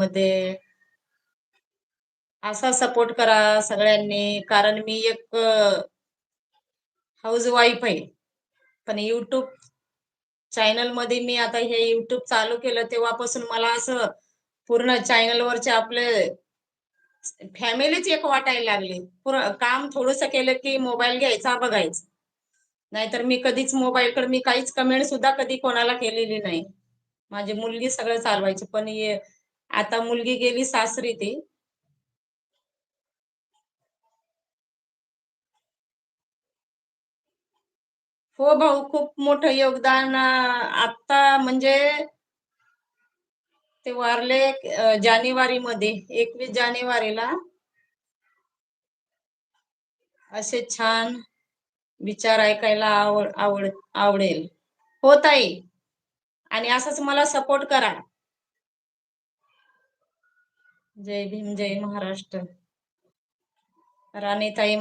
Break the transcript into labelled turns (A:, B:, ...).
A: मध्ये असा सपोर्ट करा सगळ्यांनी. कारण मी एक हाउसवाईफ आहे. पण YouTube चॅनलमध्ये मी आता हे YouTube चालू केलं तेव्हापासून मला असं पूर्ण चॅनलवरचे आपले फॅमिलीच एक वाटायला लागली. काम थोडंसं केलं की मोबाईल घ्यायचा, बघायचा. नाहीतर मी कधीच मोबाईलकडे मी काहीच कमेंट सुद्धा कधी कोणाला केलेली नाही. माझी मुलगी सगळं चालवायची. पण हे आता मुलगी गेली सासरी ती. हो भाऊ, खूप मोठं योगदान आत्ता म्हणजे ते वारले जानेवारीमध्ये 21 जानेवारीला असे छान विचार ऐकायला आवडेल. हो ताई. आणि असंच मला सपोर्ट करा. जय भीम, जय महाराष्ट्र. राणीताई